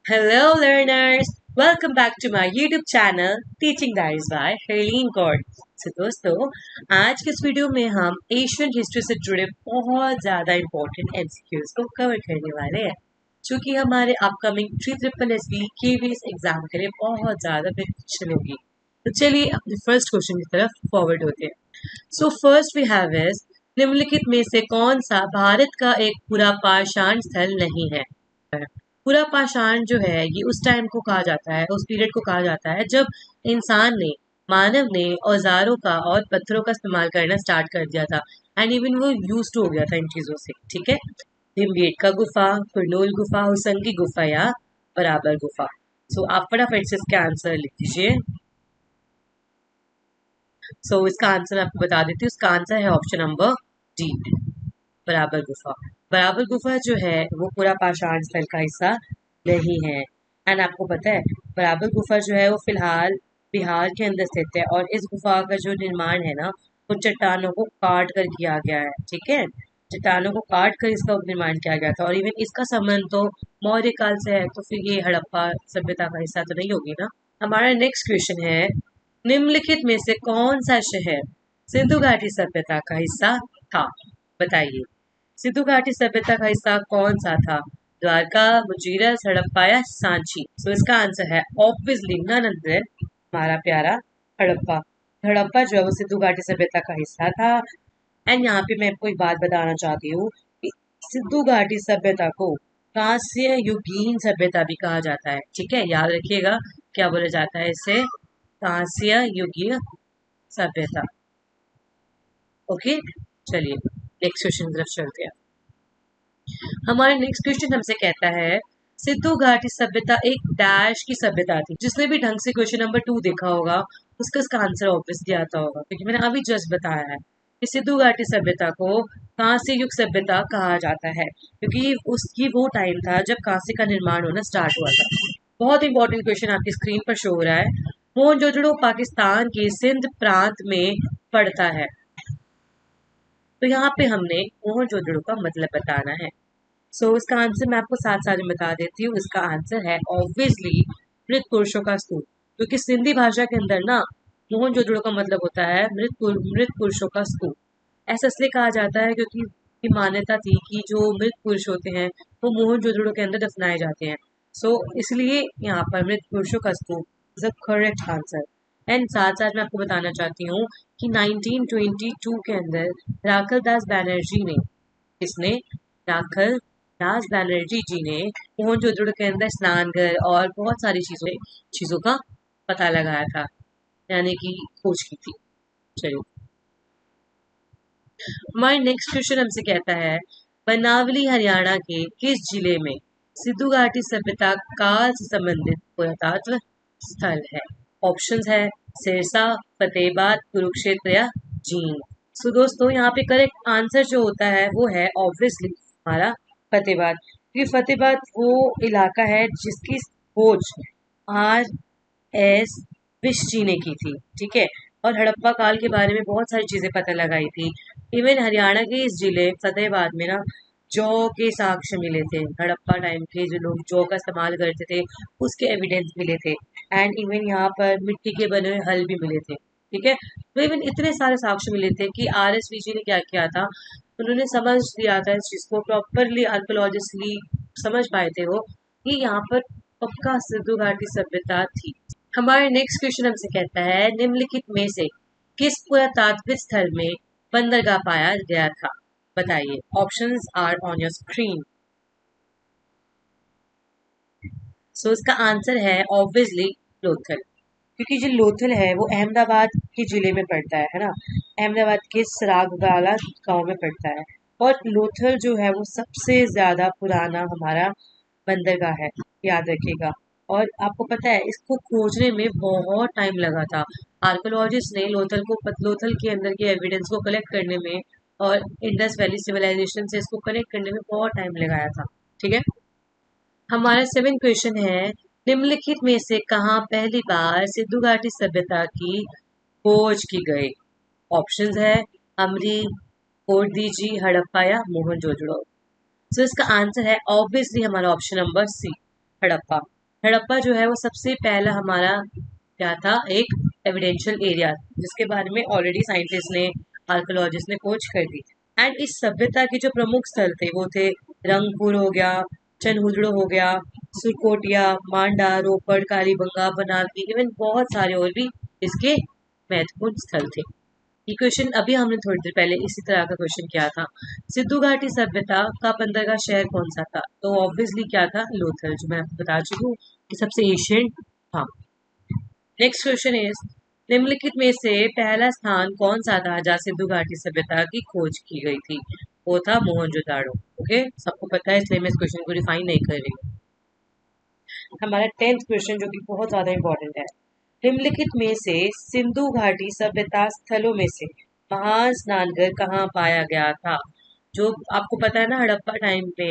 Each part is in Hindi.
Hello, learners! Welcome back to my YouTube channel Teaching Diaries by Helene Gord. दोस्तों, आज के इस वीडियो में हम एशियन हिस्ट्री से जुड़े बहुत ज़्यादा इम्पोर्टेंट एमसीक्यूज को कवर करने वाले हैं, जो कि हमारे अपकमिंग 3SSB KVS एग्जाम के लिए बहुत ज़्यादा बेनिफिशियल होगी। तो चलिए अपने फर्स्ट क्वेश्चन की तरफ फॉरवर्ड होते हैं। So first we have is निम्नलिखित में से कौन सा भारत का एक पूरा पाषाण स्थल नहीं है? पूरा पाषाण जो है ये उस टाइम को कहा जाता है, उस पीरियड को कहा जाता है जब मानव ने औजारों का और पत्थरों का इस्तेमाल करना स्टार्ट कर दिया था एंड इवन वो यूज हो गया था इन चीजों से। ठीक है, भीमबेटका गुफा, कुरनूल गुफा, हुसंगी गुफा या बराबर गुफा। सो आप फटाफट से इसका आंसर लिख दीजिए। इसका आंसर आपको बता देती हूँ। इसका आंसर है ऑप्शन नंबर डी, बराबर गुफा। बराबर गुफा जो है वो पूरा पाषाण स्थल का हिस्सा नहीं है। एंड आपको पता है बराबर गुफा जो है वो फिलहाल बिहार के अंदर स्थित है और इस गुफा का जो निर्माण है ना वो चट्टानों को काट कर किया गया है। ठीक है, चट्टानों को काट कर इसका निर्माण किया गया था और इवन इसका संबंध तो मौर्य काल से है, तो फिर ये हड़प्पा सभ्यता का हिस्सा तो नहीं होगी ना। हमारा नेक्स्ट क्वेश्चन है, निम्नलिखित में से कौन सा शहर सिंधु घाटी सभ्यता का हिस्सा था? बताइए, सिंधु घाटी सभ्यता का हिस्सा कौन सा था? द्वारका, मुजीरस, हड़प्पा या सांची? इसका आंसर है ऑब्वियसली नन अदर हमारा प्यारा हड़प्पा। हड़प्पा जो है वो सिंधु घाटी सभ्यता का हिस्सा था। एंड यहाँ पे मैं आपको एक बात बताना चाहती हूँ कि सिंधु घाटी सभ्यता को कांस्य युगीन सभ्यता भी कहा जाता है। ठीक है, याद रखिएगा क्या बोला जाता है इसे, कांस्य युगीय सभ्यता। ओके, चलिए नेक्स्ट क्वेश्चन की तरफ चलते हैं। हमारे नेक्स्ट क्वेश्चन हमसे कहता है, सिंधु घाटी सभ्यता एक डैश की सभ्यता थी। जिसने भी ढंग से क्वेश्चन नंबर 2 देखा होगा उसका इसका आंसर ऑब्वियसली आता होगा, क्योंकि मैंने अभी जस्ट बताया है कि सिंधु घाटी सभ्यता को कांस्य युग सभ्यता कहा जाता है, क्योंकि उसकी वो टाइम था जब कांस्य का निर्माण होना स्टार्ट हुआ था। बहुत इंपॉर्टेंट क्वेश्चन आपकी स्क्रीन पर शो हो रहा है। मोहनजोदड़ो पाकिस्तान के सिंध प्रांत में पड़ता है। तो यहाँ पे हमने मोहनजोदड़ो का मतलब बताना है। इसका आंसर मैं आपको साथ साथ में बता देती हूँ। इसका आंसर है ऑब्वियसली मृत पुरुषों का स्तूप, क्योंकि सिंधी भाषा के अंदर ना मोहनजोदड़ो का मतलब होता है मृत पुरुषों का स्तूप। ऐसा इसलिए कहा जाता है क्योंकि की मान्यता थी कि जो मृत पुरुष होते हैं वो मोहनजोदड़ो के अंदर दफनाए जाते हैं। इसलिए यहाँ पर मृत पुरुषों का स्तूप is the correct answer. And साथ साथ मैं आपको बताना चाहती हूँ कि 1922 के अंदर राखल दास बैनर्जी ने, किसने? राखल दास बैनर्जी जी ने मोहनजोदड़ो के अंदर स्नानघर और बहुत सारी चीजों का पता लगाया था, यानी कि खोज की थी। चलिए हमारे नेक्स्ट क्वेश्चन हमसे कहता है, बनावली हरियाणा के किस जिले में सिंधु घाटी सभ्यता काल से संबंधित पुरातत्व स्थल है? ऑप्शंस है सिरसा, फतेहाबाद, कुरुक्षेत्र या जींद। दोस्तों यहाँ पे करेक्ट आंसर जो होता है वो है ऑब्वियसली हमारा फतेहाबाद, क्योंकि फतेहाबाद वो इलाका है जिसकी खोज RS विश जी ने की थी। ठीक है, और हड़प्पा काल के बारे में बहुत सारी चीजें पता लगाई थी। इवन हरियाणा के इस जिले फतेहाबाद में ना जौ के साक्ष्य मिले थे। हड़प्पा टाइम के जो लोग जौ का इस्तेमाल करते थे उसके एविडेंस मिले थे। एंड इवन यहाँ पर मिट्टी के बने हुए हल भी मिले थे। ठीक है, तो इवन इतने सारे साक्ष्य मिले थे कि RSVG ने क्या किया था, उन्होंने समझ लिया था इस चीज को प्रॉपरली, आर्कोलॉजिस्टली समझ पाए थे वो कि यहाँ पर पक्का सिंधु घाटी सभ्यता थी। हमारे नेक्स्ट क्वेश्चन हमसे कहता है, निम्नलिखित में से किस पुरातात्विक स्थल में बंदरगाह पाया गया था? बताइए, options are on your screen. इसका आंसर है ऑब्वियसली लोथल, क्योंकि जो लोथल है वो अहमदाबाद के जिले में पड़ता है ना, अहमदाबाद के सरागवाला गांव में पड़ता है। और लोथल जो है वो सबसे ज्यादा पुराना हमारा बंदरगाह है, याद रखिएगा। और आपको पता है इसको खोजने में बहुत टाइम लगा था। आर्कोलॉजिस्ट ने लोथल के अंदर के एविडेंस को कलेक्ट करने में और इंडस वैली सिविलाइजेशन से इसको कनेक्ट करने में बहुत टाइम लगाया था। ठीक है, हमारा 7 क्वेश्चन है, निम्नलिखित में से कहाँ पहली बार सिंधु घाटी सभ्यता की खोज की गई? ऑप्शंस है अमरी, कोरदीजी, हड़प्पा या मोहनजोदड़ो। इसका आंसर है ऑब्वियसली हमारा option number C, Harappa. Harappa जो है वो सबसे पहला हमारा क्या था, एक एविडेंशियल एरिया जिसके बारे में ऑलरेडी साइंटिस्ट ने, आर्कोलॉजिस्ट ने खोज कर दी। एंड इस सभ्यता के जो प्रमुख स्थल थे वो थे रंगपुर हो गया, चनहुदड़ो हो गया, सुरकोटिया, मांडा, रोपड़, कालीबंगा, बनावली, इवन बहुत सारे और भी इसके महत्वपूर्ण स्थल थे। ये क्वेश्चन अभी हमने थोड़ी देर पहले इसी तरह का क्वेश्चन किया था। सिद्धू घाटी सभ्यता का बंदरगाह शहर कौन सा था? तो ऑब्वियसली क्या था, लोथल, जो मैं आपको बता चुकी हूँ कि सबसे एशियंट था। नेक्स्ट क्वेश्चन इज, निम्नलिखित में से पहला स्थान कौन सा था जहाँ सिद्धू घाटी सभ्यता की खोज की गई थी? वो था मोहनजोदाड़ो। ओके, सबको पता है इसलिए मैं इस क्वेश्चन को डिफाइन नहीं कर रही हूँ। हमारा 10th क्वेश्चन जो कि बहुत ज्यादा इंपॉर्टेंट है, निम्नलिखित में से सिंधु घाटी सभ्यता स्थलों में से महान स्नानघर कहाँ पाया गया था? जो आपको पता है ना, हड़प्पा टाइम पे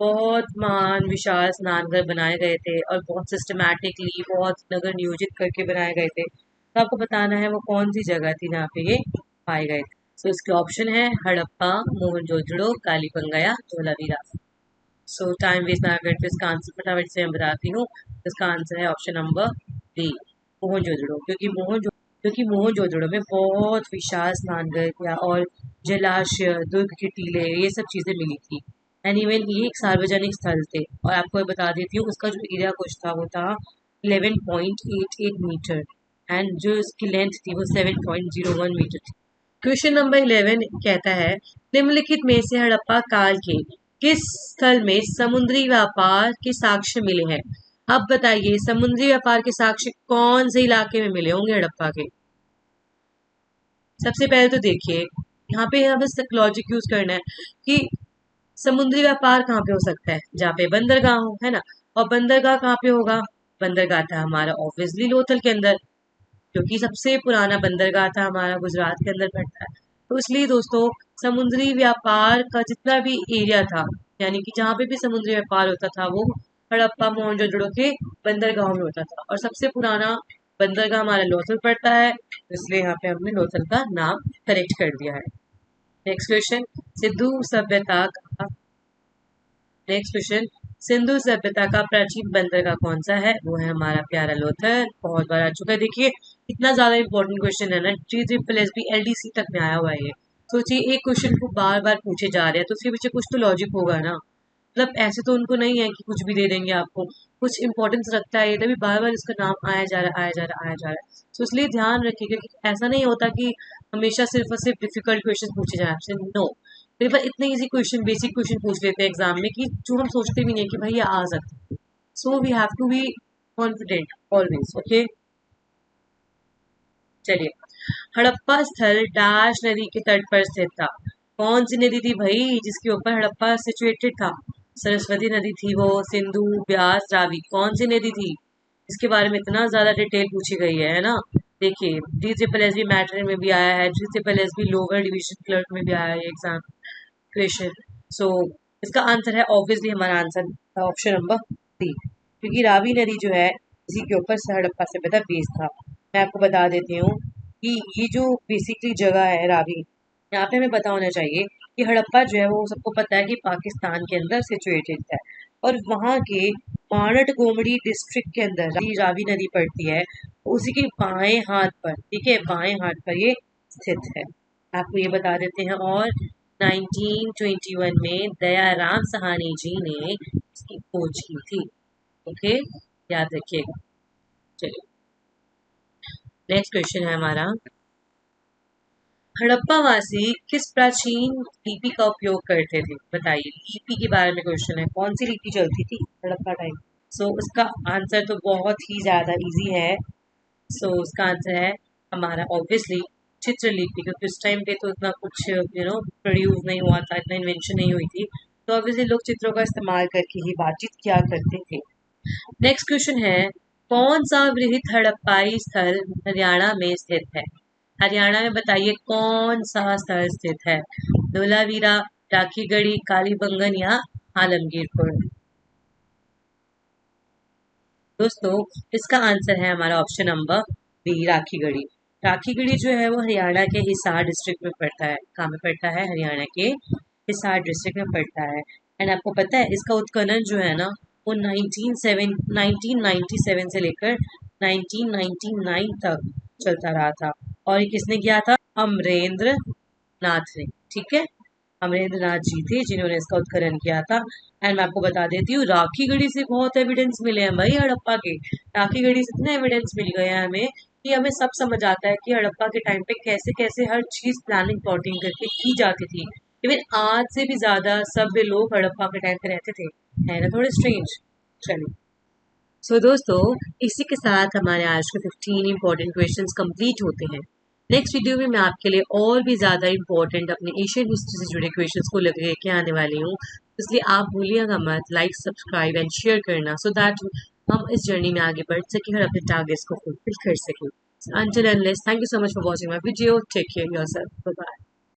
बहुत महान विशाल स्नानघर बनाए गए थे और बहुत सिस्टमैटिकली, बहुत नगर नियोजित करके बनाए गए थे। तो आपको बताना है वो कौन सी जगह थी जहाँ पे ये पाए गए थे। सो इसके ऑप्शन है हड़प्पा, मोहनजोदड़ो, कालीबंगा या धोलावीरा। सो टाइम वेस्ट ना करते इसका आंसर फटाफट से मैं बताती हूँ। इसका आंसर है ऑप्शन नंबर डी, मोहनजोदड़ो। क्योंकि मोहनजोदड़ो में बहुत विशाल स्नानघर या और जलाशय, दुर्ग के टीले, ये सब चीजें मिली थी। एंड इवन ये एक सार्वजनिक स्थल थे। और आपको बता देती हूँ उसका जो एरिया कुछ था वो था 11.88 मीटर एंड जो इसकी लेंथ थी वो 7.01 मीटर थी। क्वेश्चन नंबर 11 कहता है, निम्नलिखित में से हड़प्पा काल के किस स्थल में समुद्री व्यापार के साक्ष्य मिले हैं? अब बताइए समुद्री व्यापार के साक्ष्य कौन से इलाके में मिले होंगे हड़प्पा के? सबसे पहले तो देखिए, यहाँ पे हमें लॉजिक यूज करना है कि समुद्री व्यापार कहाँ पे हो सकता है? जहाँ पे बंदरगाह हो, है ना। और बंदरगाह कहाँ पे होगा? बंदरगाह था हमारा ऑब्वियसली लोथल के अंदर, क्योंकि सबसे पुराना बंदरगाह था हमारा गुजरात के अंदर पड़ता है। तो इसलिए दोस्तों, समुद्री व्यापार का जितना भी एरिया था, यानी कि जहाँ पे भी समुद्री व्यापार होता था वो हड़प्पा मोहनजोदड़ो के बंदरगाहों में होता था। और सबसे पुराना बंदरगाह हमारा लोथल पड़ता है, इसलिए यहाँ पे हमने लोथल का नाम करेक्ट कर दिया है। नेक्स्ट क्वेश्चन, सिद्धू सभ्यता का नेक्स्ट क्वेश्चन, सिंधु सभ्यता का प्राचीन बंदरगाह कौन सा है? वो है हमारा प्यारा लोथल, बहुत बार आ चुका है। देखिए इतना ज्यादा इंपॉर्टेंट क्वेश्चन है ना, GSSB LDC तक में आया हुआ है ये। सोचिए एक क्वेश्चन को बार बार पूछे जा रहे हैं तो उसके पीछे कुछ तो लॉजिक होगा ना। मतलब ऐसे तो उनको नहीं है कि कुछ भी दे देंगे आपको, कुछ इंपॉर्टेंस रखता है ये, तभी बार बार इसका नाम आया जा रहा है, आया जा रहा है, आया जा रहा है। तो इसलिए ध्यान रखिएगा कि ऐसा नहीं होता कि हमेशा सिर्फ और सिर्फ डिफिकल्ट क्वेश्चन पूछे जाए आपसे। नो, कई बार इतने इजी क्वेश्चन, बेसिक क्वेश्चन पूछ लेते हैं एग्जाम में कि जो हम सोचते भी नहीं है कि भाई ये आ सकता है। So we have to be confident always. Okay, चलिए, हड़प्पा स्थल डैश नदी के तट पर स्थित था। कौन सी नदी थी भाई जिसके ऊपर हड़प्पा सिचुएटेड था? सरस्वती नदी थी वो, सिंधु, ब्यास, रावी, कौन सी नदी थी? इसके बारे में इतना ज्यादा डिटेल पूछी गई है ना। देखिए GSSB मैटर में भी आया है, GSSB लोअर डिवीजन क्लर्क में भी आया है एग्जाम क्वेश्चन। सो इसका आंसर है ऑब्वियसली, हमारा आंसर ऑप्शन नंबर डी, क्योंकि रावी नदी जो है इसी के ऊपर से हड़प्पा सभ्यता बेस्ड था। मैं आपको बता देती हूँ कि ये जो बेसिकली जगह है रावी, यहाँ पे हमें पता होना चाहिए कि हड़प्पा जो है वो सबको पता है कि पाकिस्तान के अंदर सिचुएटेड है। और वहाँ के मानट गोमड़ी डिस्ट्रिक्ट के अंदर रावी नदी पड़ती है, उसी के बाएं हाथ पर, ठीक है, बाएं हाथ पर ये स्थित है। आपको ये बता देते हैं। और 1921 में दयाराम सहानी जी ने इसकी खोज की थी। ओके, याद रखिएगा। चलिए, नेक्स्ट क्वेश्चन है हमारा, हड़प्पावासी किस प्राचीन लिपि का उपयोग करते थे? बताइए, लिपि के बारे में क्वेश्चन है, कौन सी लिपि चलती थी हड़प्पा टाइम? सो उसका आंसर तो बहुत ही ज्यादा इजी है। सो उसका आंसर है हमारा ऑब्वियसली चित्रलिपि, क्योंकि उस टाइम पे तो इतना कुछ प्रोड्यूस नहीं हुआ था, इतना इन्वेंशन नहीं हुई थी। तो ऑब्वियसली लोग चित्रों का इस्तेमाल करके ही बातचीत किया करते थे। नेक्स्ट क्वेश्चन है, कौन सा वृहद हड़प्पाई स्थल हरियाणा में स्थित है? हरियाणा में बताइए कौन सा स्थल स्थित है? धोलावीरा, राखीगढ़ी, कालीबंगन या आलमगीरपुर? दोस्तों इसका आंसर है हमारा option number B, Rakhigarhi. Rakhigarhi जो है वो हरियाणा के हिसार डिस्ट्रिक्ट में पड़ता है। कहाँ में पड़ता है? हरियाणा के हिसार डिस्ट्रिक्ट में पड़ता है। एंड आपको पता है इसका उत्खनन जो है ना वो 1997 से लेकर 1999 तक चलता रहा था। और ये किसने किया था? अमरेंद्र नाथ ने। ठीक है, अमरेंद्र नाथ जी थे जिन्होंने इसका उत्खनन किया था। एंड मैं आपको बता देती हूँ, राखी गढ़ी से बहुत एविडेंस मिले हैं भाई हड़प्पा के। राखी गढ़ी से इतने एविडेंस मिल गए हैं हमें कि हमें सब समझ आता है कि हड़प्पा के टाइम पे कैसे कैसे हर चीज प्लानिंग प्लॉटिंग करके की जाती थी। इवन आज से भी ज्यादा सभ्य लोग हड़प्पा के टाइम पे रहते थे। है ना थोड़े स्ट्रेंज। चलिए, सो दोस्तों, इसी के साथ हमारे आज के 15 इंपॉर्टेंट क्वेश्चंस कंप्लीट होते हैं। नेक्स्ट वीडियो में मैं आपके लिए और भी ज़्यादा इंपॉर्टेंट अपने एशियन हिस्ट्री से जुड़े क्वेश्चंस को लेके आने वाली हूँ। इसलिए आप भूलिएगा मत लाइक, सब्सक्राइब एंड शेयर करना, सो दैट हम इस जर्नी में आगे बढ़ सकें और अपने टारगेट्स को फुलफिल कर सकें। Until and unless, thank you so much for watching my video. Take care of yourself. Bye bye.